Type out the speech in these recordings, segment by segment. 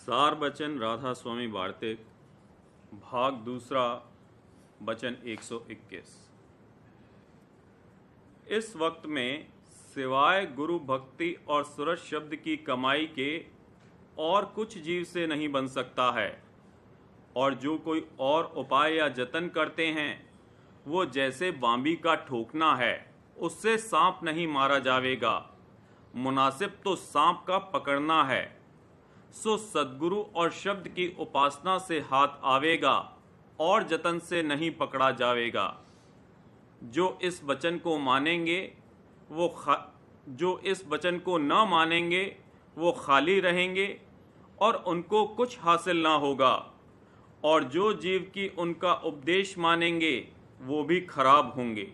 सार बचन राधा स्वामी वार्तिक भाग दूसरा बचन 121। इस वक्त में सिवाय गुरु भक्ति और सूरज शब्द की कमाई के और कुछ जीव से नहीं बन सकता है, और जो कोई और उपाय या जतन करते हैं वो जैसे बांबी का ठोकना है, उससे सांप नहीं मारा जावेगा। मुनासिब तो सांप का पकड़ना है। सो सद्गुरु और शब्द की उपासना से हाथ आवेगा और जतन से नहीं पकड़ा जावेगा। जो इस वचन को मानेंगे जो इस वचन को न मानेंगे वो खाली रहेंगे और उनको कुछ हासिल ना होगा, और जो जीव की उनका उपदेश मानेंगे वो भी खराब होंगे।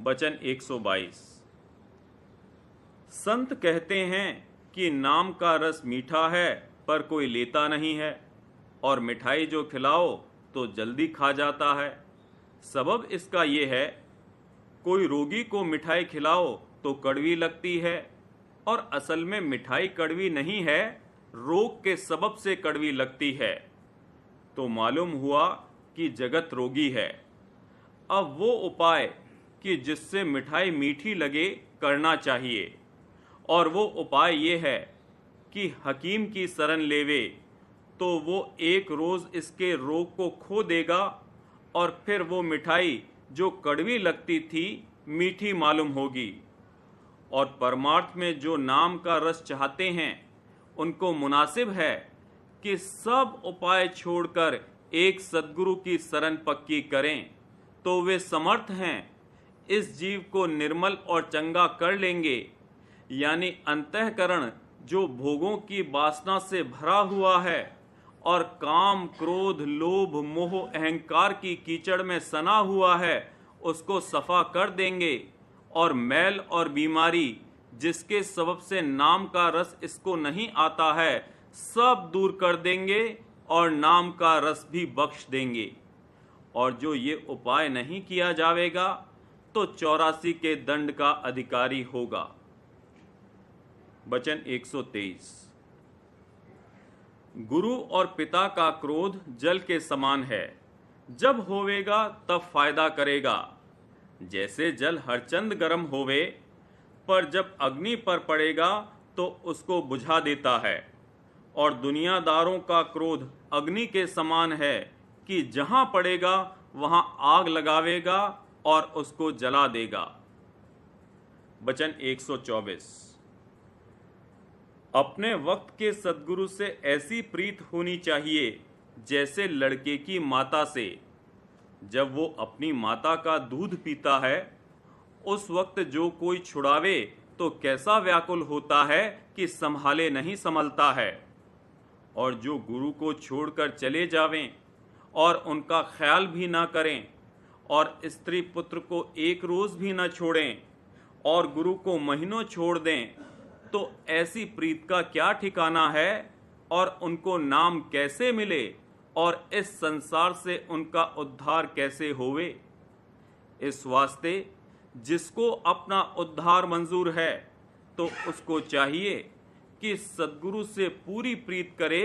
वचन 122। संत कहते हैं कि नाम का रस मीठा है पर कोई लेता नहीं है, और मिठाई जो खिलाओ तो जल्दी खा जाता है। सबब इसका ये है, कोई रोगी को मिठाई खिलाओ तो कड़वी लगती है, और असल में मिठाई कड़वी नहीं है, रोग के सबब से कड़वी लगती है। तो मालूम हुआ कि जगत रोगी है। अब वो उपाय कि जिससे मिठाई मीठी लगे करना चाहिए, और वो उपाय ये है कि हकीम की शरण लेवे, तो वो एक रोज़ इसके रोग को खो देगा, और फिर वो मिठाई जो कड़वी लगती थी मीठी मालूम होगी। और परमार्थ में जो नाम का रस चाहते हैं उनको मुनासिब है कि सब उपाय छोड़कर एक सद्गुरु की शरण पक्की करें, तो वे समर्थ हैं इस जीव को निर्मल और चंगा कर लेंगे। यानी अंतःकरण जो भोगों की वासना से भरा हुआ है और काम क्रोध लोभ मोह अहंकार की कीचड़ में सना हुआ है, उसको सफा कर देंगे, और मैल और बीमारी जिसके सबब से नाम का रस इसको नहीं आता है सब दूर कर देंगे, और नाम का रस भी बख्श देंगे। और जो ये उपाय नहीं किया जावेगा तो 84 के दंड का अधिकारी होगा। वचन 123। गुरु और पिता का क्रोध जल के समान है, जब होवेगा तब फायदा करेगा। जैसे जल हरचंद गर्म होवे, पर जब अग्नि पर पड़ेगा तो उसको बुझा देता है। और दुनियादारों का क्रोध अग्नि के समान है कि जहां पड़ेगा वहां आग लगावेगा और उसको जला देगा। वचन 124। अपने वक्त के सद्गुरु से ऐसी प्रीत होनी चाहिए जैसे लड़के की माता से। जब वो अपनी माता का दूध पीता है, उस वक्त जो कोई छुड़ावे तो कैसा व्याकुल होता है कि संभाले नहीं संभलता है। और जो गुरु को छोड़कर चले जावें और उनका ख्याल भी ना करें, और स्त्री पुत्र को एक रोज भी ना छोड़ें, और गुरु को महीनों छोड़ दें, तो ऐसी प्रीत का क्या ठिकाना है, और उनको नाम कैसे मिले, और इस संसार से उनका उद्धार कैसे होवे। इस वास्ते जिसको अपना उद्धार मंजूर है तो उसको चाहिए कि सद्गुरु से पूरी प्रीत करे,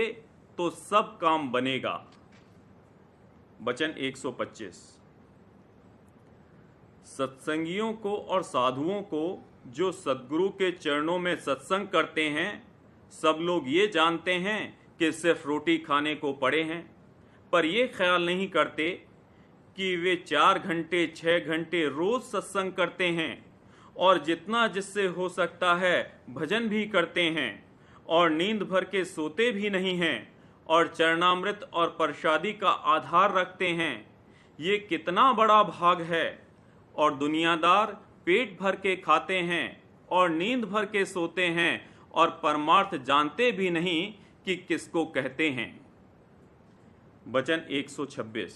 तो सब काम बनेगा। वचन 125। सत्संगियों को और साधुओं को जो सद्गुरु के चरणों में सत्संग करते हैं, सब लोग ये जानते हैं कि सिर्फ रोटी खाने को पड़े हैं, पर ये ख्याल नहीं करते कि वे 4 घंटे 6 घंटे रोज सत्संग करते हैं, और जितना जिससे हो सकता है भजन भी करते हैं, और नींद भर के सोते भी नहीं हैं, और चरणामृत और प्रसादी का आधार रखते हैं। ये कितना बड़ा भाग है। और दुनियादार पेट भर के खाते हैं और नींद भर के सोते हैं, और परमार्थ जानते भी नहीं कि किसको कहते हैं। वचन 126।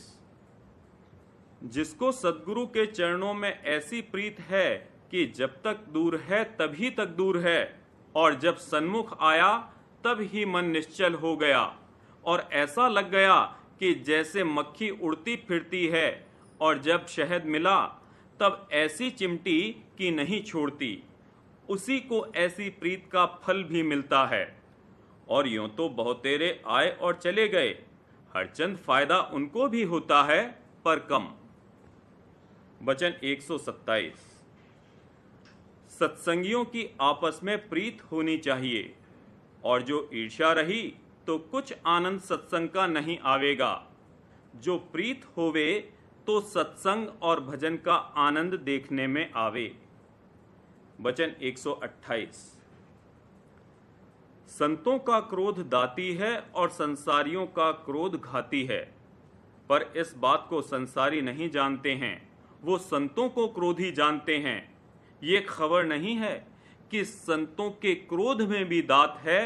जिसको सद्गुरु के चरणों में ऐसी प्रीत है कि जब तक दूर है तभी तक दूर है, और जब सन्मुख आया तब ही मन निश्चल हो गया, और ऐसा लग गया कि जैसे मक्खी उड़ती फिरती है, और जब शहद मिला तब ऐसी चिमटी कि नहीं छोड़ती। उसी को ऐसी प्रीत का फल भी मिलता है। और यूं तो बहुतेरे आए और चले गए, हरचंद फायदा उनको भी होता है पर कम। वचन 127। सत्संगियों की आपस में प्रीत होनी चाहिए, और जो ईर्ष्या रही तो कुछ आनंद सत्संग का नहीं आवेगा। जो प्रीत होवे तो सत्संग और भजन का आनंद देखने में आवे। वचन 128। संतों का क्रोध दाती है और संसारियों का क्रोध घाती है, पर इस बात को संसारी नहीं जानते हैं, वो संतों को क्रोधी जानते हैं। ये खबर नहीं है कि संतों के क्रोध में भी दात है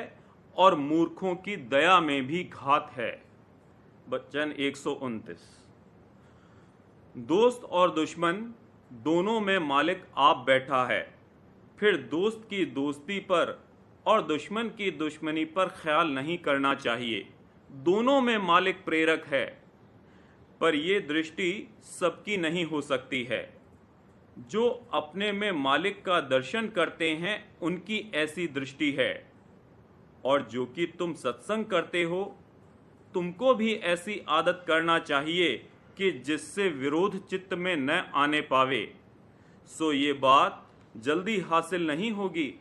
और मूर्खों की दया में भी घात है। वचन 129। दोस्त और दुश्मन दोनों में मालिक आप बैठा है, फिर दोस्त की दोस्ती पर और दुश्मन की दुश्मनी पर ख्याल नहीं करना चाहिए। दोनों में मालिक प्रेरक है, पर यह दृष्टि सबकी नहीं हो सकती है। जो अपने में मालिक का दर्शन करते हैं उनकी ऐसी दृष्टि है, और जो कि तुम सत्संग करते हो तुमको भी ऐसी आदत करना चाहिए कि जिससे विरोध चित्त में न आने पावे। सो ये बात जल्दी हासिल नहीं होगी।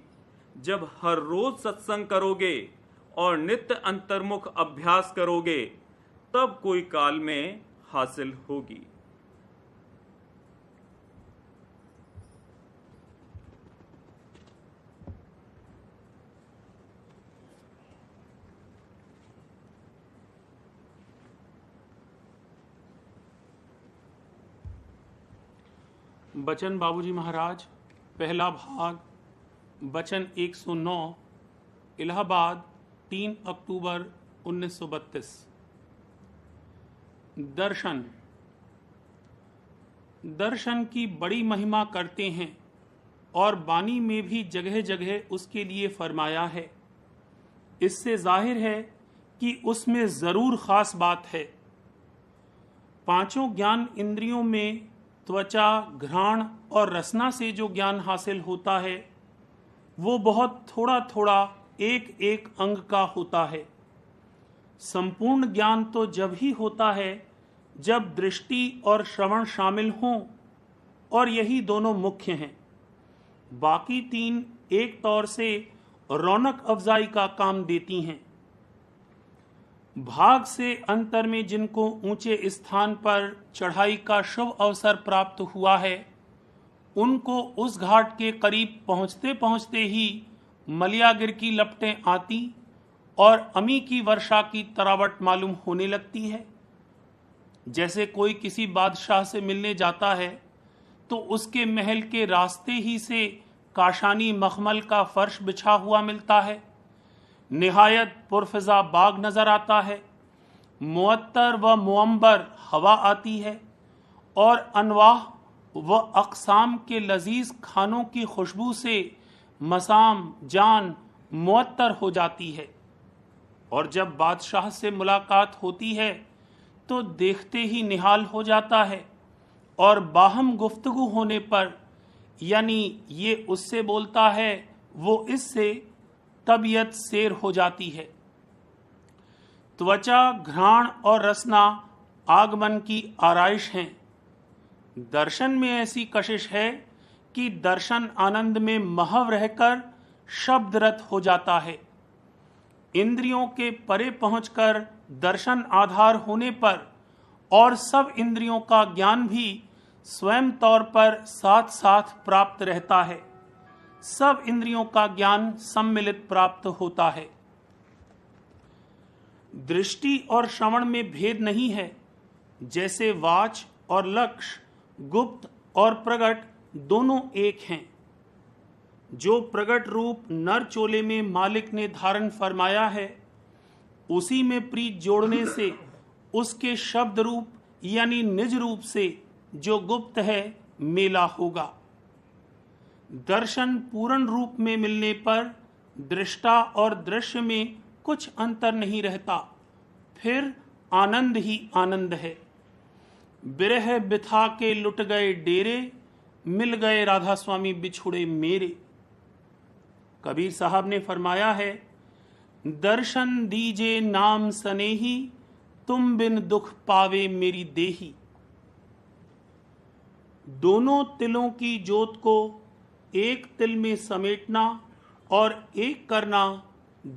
जब हर रोज सत्संग करोगे और नित्य अंतर्मुख अभ्यास करोगे तब कोई काल में हासिल होगी। बचन बाबूजी महाराज, पहला भाग, वचन 109, इलाहाबाद 3 अक्टूबर 1932। दर्शन। दर्शन की बड़ी महिमा करते हैं और बानी में भी जगह जगह उसके लिए फरमाया है। इससे जाहिर है कि उसमें जरूर खास बात है। पांचों ज्ञान इंद्रियों में त्वचा, घ्राण और रसना से जो ज्ञान हासिल होता है वो बहुत थोड़ा थोड़ा एक एक अंग का होता है। संपूर्ण ज्ञान तो जब ही होता है जब दृष्टि और श्रवण शामिल हों, और यही दोनों मुख्य हैं। बाकी तीन एक तौर से रौनक अफजाई का काम देती हैं। भाग से अंतर में जिनको ऊंचे स्थान पर चढ़ाई का शुभ अवसर प्राप्त हुआ है, उनको उस घाट के करीब पहुंचते पहुंचते ही मलियागिर की लपटें आती और अमी की वर्षा की तरावट मालूम होने लगती है। जैसे कोई किसी बादशाह से मिलने जाता है तो उसके महल के रास्ते ही से काशानी मखमल का फर्श बिछा हुआ मिलता है। निहायत पुरफिजा बाग नजर आता है। मुअत्तर व मुअम्बर हवा आती है और अनवाह व अक़साम के लजीज खानों की खुशबू से मसाम जान मुअत्तर हो जाती है। और जब बादशाह से मुलाकात होती है तो देखते ही निहाल हो जाता है, और बाहम गुफ्तगू होने पर, यानी ये उससे बोलता है वो इससे, तबीयत सेर हो जाती है। त्वचा, घ्राण और रसना आगमन की आराइश हैं। दर्शन में ऐसी कशिश है कि दर्शन आनंद में महव रहकर शब्दरत हो जाता है। इंद्रियों के परे पहुंचकर दर्शन आधार होने पर और सब इंद्रियों का ज्ञान भी स्वयं तौर पर साथ साथ प्राप्त रहता है। सब इंद्रियों का ज्ञान सम्मिलित प्राप्त होता है। दृष्टि और श्रवण में भेद नहीं है। जैसे वाच और लक्ष्य, गुप्त और प्रगट दोनों एक हैं। जो प्रगट रूप नर चोले में मालिक ने धारण फरमाया है, उसी में प्रीत जोड़ने से उसके शब्द रूप यानी निज रूप से जो गुप्त है मेला होगा। दर्शन पूर्ण रूप में मिलने पर दृष्टा और दृश्य में कुछ अंतर नहीं रहता, फिर आनंद ही आनंद है। बिरह बिथा के लुट गए डेरे, मिल गए राधा स्वामी बिछुड़े मेरे। कबीर साहब ने फरमाया है, दर्शन दीजे नाम सनेही, तुम बिन दुख पावे मेरी देही। दोनों तिलों की जोत को एक तिल में समेटना और एक करना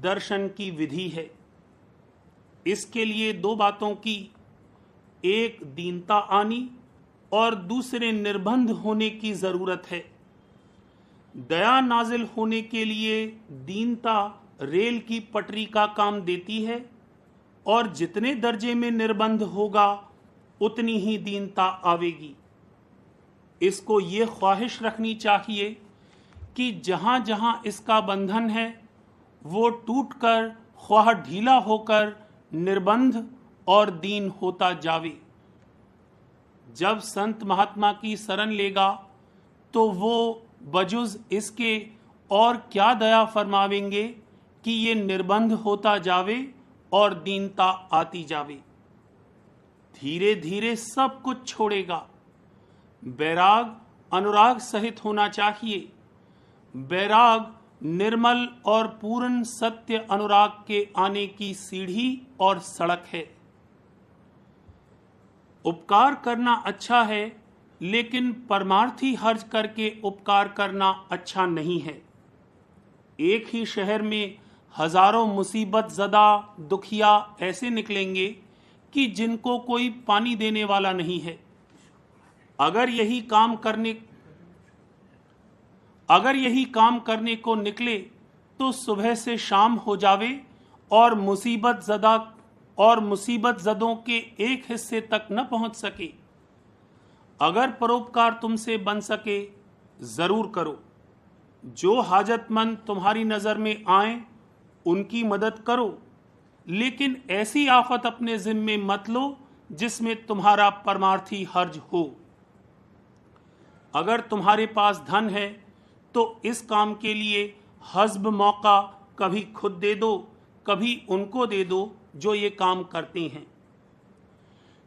दर्शन की विधि है। इसके लिए दो बातों की, एक दीनता आनी और दूसरे निर्बंध होने की जरूरत है। दया नाजिल होने के लिए दीनता रेल की पटरी का काम देती है और जितने दर्जे में निर्बंध होगा उतनी ही दीनता आवेगी। इसको ये ख्वाहिश रखनी चाहिए कि जहां जहां इसका बंधन है वो टूटकर ख्वाह ढीला होकर निर्बंध और दीन होता जावे। जब संत महात्मा की शरण लेगा तो वो बजुज इसके और क्या दया फरमावेंगे कि ये निर्बंध होता जावे और दीनता आती जावे। धीरे धीरे सब कुछ छोड़ेगा। बैराग अनुराग सहित होना चाहिए। बैराग निर्मल और पूर्ण सत्य अनुराग के आने की सीढ़ी और सड़क है। उपकार करना अच्छा है, लेकिन परमार्थी हर्ज करके उपकार करना अच्छा नहीं है। एक ही शहर में हजारों मुसीबत ज़दा दुखिया ऐसे निकलेंगे कि जिनको कोई पानी देने वाला नहीं है। अगर यही काम करने को निकले तो सुबह से शाम हो जावे और मुसीबत ज़दों के एक हिस्से तक न पहुंच सके। अगर परोपकार तुमसे बन सके जरूर करो। जो हाजतमंद तुम्हारी नजर में आए उनकी मदद करो, लेकिन ऐसी आफत अपने जिम्मे मत लो जिसमें तुम्हारा परमार्थी हर्ज हो। अगर तुम्हारे पास धन है तो इस काम के लिए हस्ब मौका कभी खुद दे दो, कभी उनको दे दो जो ये काम करते हैं।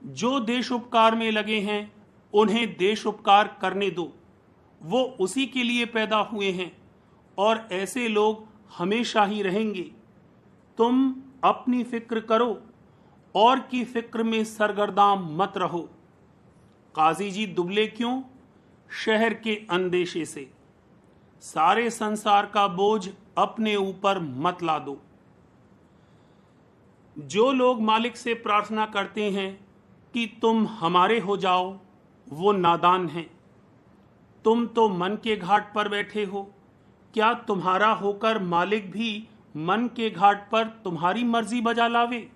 जो देश उपकार में लगे हैं उन्हें देश उपकार करने दो। वो उसी के लिए पैदा हुए हैं और ऐसे लोग हमेशा ही रहेंगे। तुम अपनी फिक्र करो और की फिक्र में सरगर्दाम मत रहो। काजी जी दुबले क्यों? शहर के अंदेशे से। सारे संसार का बोझ अपने ऊपर मत ला दो। जो लोग मालिक से प्रार्थना करते हैं कि तुम हमारे हो जाओ, वो नादान हैं। तुम तो मन के घाट पर बैठे हो, क्या तुम्हारा होकर मालिक भी मन के घाट पर तुम्हारी मर्जी बजा लावे?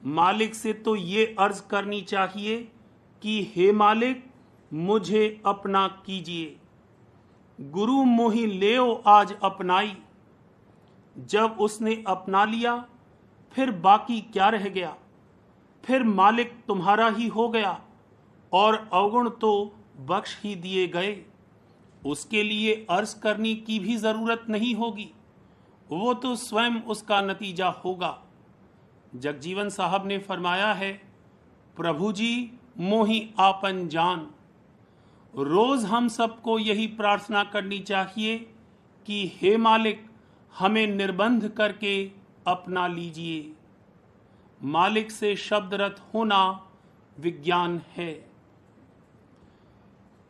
मालिक से तो ये अर्ज करनी चाहिए कि हे मालिक, मुझे अपना कीजिए। गुरु मोहि लेओ आज अपनाई। जब उसने अपना लिया फिर बाकी क्या रह गया? फिर मालिक तुम्हारा ही हो गया और अवगुण तो बख्श ही दिए गए। उसके लिए अर्ज करने की भी जरूरत नहीं होगी, वो तो स्वयं उसका नतीजा होगा। जगजीवन साहब ने फरमाया है, प्रभु जी मोहि आपन जान। रोज हम सबको यही प्रार्थना करनी चाहिए कि हे मालिक, हमें निर्बंध करके अपना लीजिए। मालिक से शब्दरत होना विज्ञान है।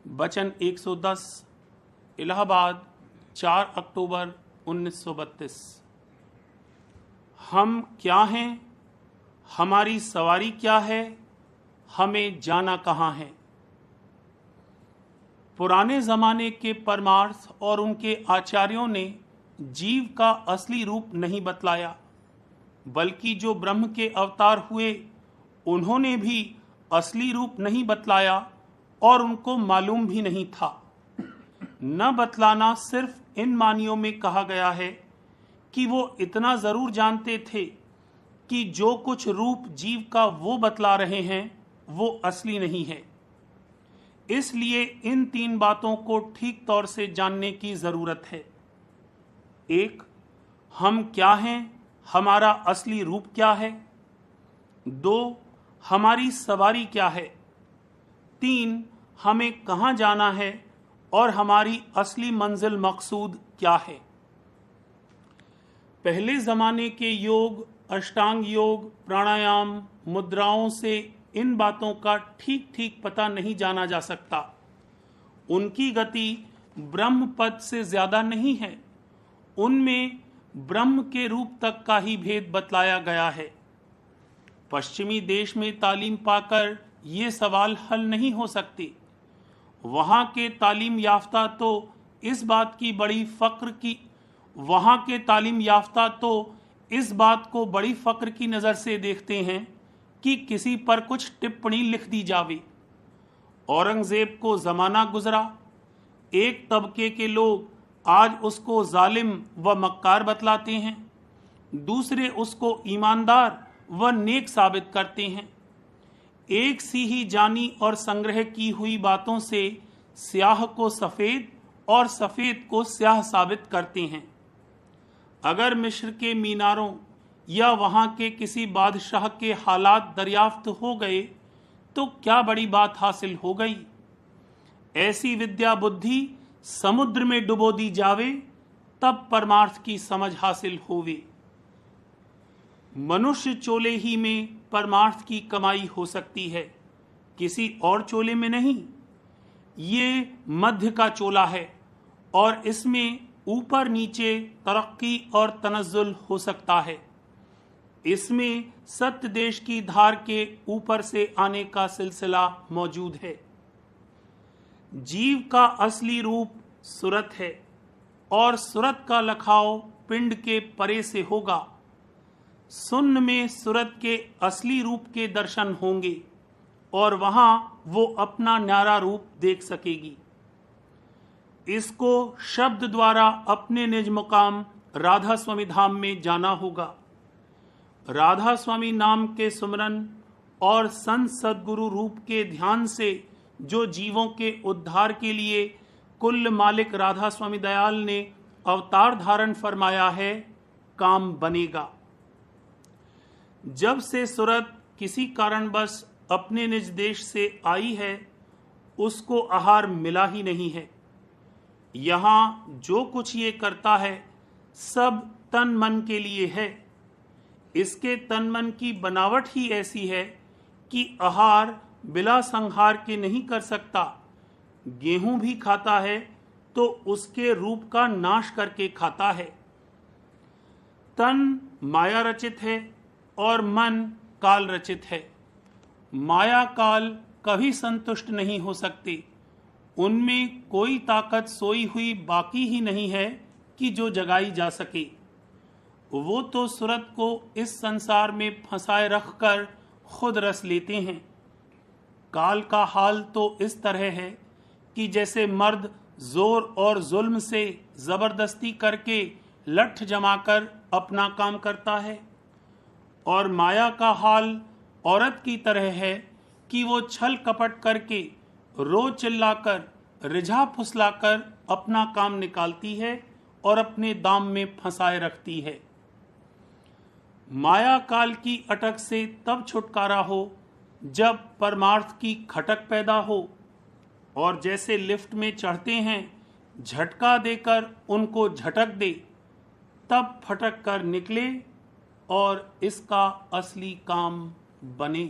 वचन 110, इलाहाबाद, 4 अक्टूबर 1932। हम क्या हैं? हमारी सवारी क्या है? हमें जाना कहाँ है? पुराने जमाने के परमार्थ और उनके आचार्यों ने जीव का असली रूप नहीं बतलाया, बल्कि जो ब्रह्म के अवतार हुए उन्होंने भी असली रूप नहीं बतलाया और उनको मालूम भी नहीं था। न बतलाना सिर्फ इन मानियों में कहा गया है कि वो इतना जरूर जानते थे कि जो कुछ रूप जीव का वो बतला रहे हैं वो असली नहीं है। इसलिए इन 3 बातों को ठीक तौर से जानने की जरूरत है। 1, हम क्या हैं, हमारा असली रूप क्या है। 2, हमारी सवारी क्या है। 3, हमें कहाँ जाना है और हमारी असली मंजिल मकसूद क्या है। पहले जमाने के योग, अष्टांग योग, प्राणायाम, मुद्राओं से इन बातों का ठीक ठीक पता नहीं जाना जा सकता। उनकी गति ब्रह्म पद से ज्यादा नहीं है। उनमें ब्रह्म के रूप तक का ही भेद बतलाया गया है। पश्चिमी देश में तालीम पाकर ये सवाल हल नहीं हो सकते। वहाँ के तालीम याफ्ता तो इस बात की बड़ी फक्र की वहाँ के तालीम याफ्ता तो इस बात को बड़ी फक्र की नज़र से देखते हैं कि किसी पर कुछ टिप्पणी लिख दी जावे। औरंगजेब को ज़माना गुजरा, एक तबके के लोग आज उसको जालिम व मक्कार बतलाते हैं, दूसरे उसको ईमानदार व नेक साबित करते हैं। एक सी ही जानी और संग्रह की हुई बातों से स्याह को सफ़ेद और सफ़ेद को स्याह साबित करते हैं। अगर मिस्र के मीनारों या वहाँ के किसी बादशाह के हालात दरियाफ्त हो गए तो क्या बड़ी बात हासिल हो गई। ऐसी विद्या बुद्धि समुद्र में डुबो दी जावे तब परमार्थ की समझ हासिल होवे। मनुष्य चोले ही में परमार्थ की कमाई हो सकती है, किसी और चोले में नहीं। ये मध्य का चोला है और इसमें ऊपर नीचे तरक्की और तनज़्ज़ुल हो सकता है। इसमें सत्य देश की धार के ऊपर से आने का सिलसिला मौजूद है। जीव का असली रूप सूरत है और सूरत का लखाव पिंड के परे से होगा। सुन्न में सूरत के असली रूप के दर्शन होंगे और वहां वो अपना न्यारा रूप देख सकेगी। इसको शब्द द्वारा अपने निज मुकाम राधा स्वामी धाम में जाना होगा। राधा स्वामी नाम के सुमरन और संत सद्गुरु रूप के ध्यान से जो जीवों के उद्धार के लिए कुल मालिक राधा स्वामी दयाल ने अवतार धारण फरमाया है, काम बनेगा। जब से सूरत किसी कारणवश अपने निज देश से आई है, उसको आहार मिला ही नहीं है। यहाँ जो कुछ ये करता है सब तन मन के लिए है। इसके तन मन की बनावट ही ऐसी है कि आहार बिला संहार के नहीं कर सकता। गेहूं भी खाता है तो उसके रूप का नाश करके खाता है। तन माया रचित है और मन काल रचित है। माया काल कभी संतुष्ट नहीं हो सकते। उनमें कोई ताकत सोई हुई बाकी ही नहीं है कि जो जगाई जा सके। वो तो सूरत को इस संसार में फंसाए रखकर खुद रस लेते हैं। काल का हाल तो इस तरह है कि जैसे मर्द जोर और जुल्म से जबरदस्ती करके लठ जमाकर अपना काम करता है, और माया का हाल औरत की तरह है कि वो छल कपट करके रो चिल्लाकर रिझा फुसलाकर अपना काम निकालती है और अपने दाम में फंसाए रखती है। माया काल की अटक से तब छुटकारा हो जब परमार्थ की खटक पैदा हो, और जैसे लिफ्ट में चढ़ते हैं झटका देकर उनको झटक दे, तब फटक कर निकले और इसका असली काम बने।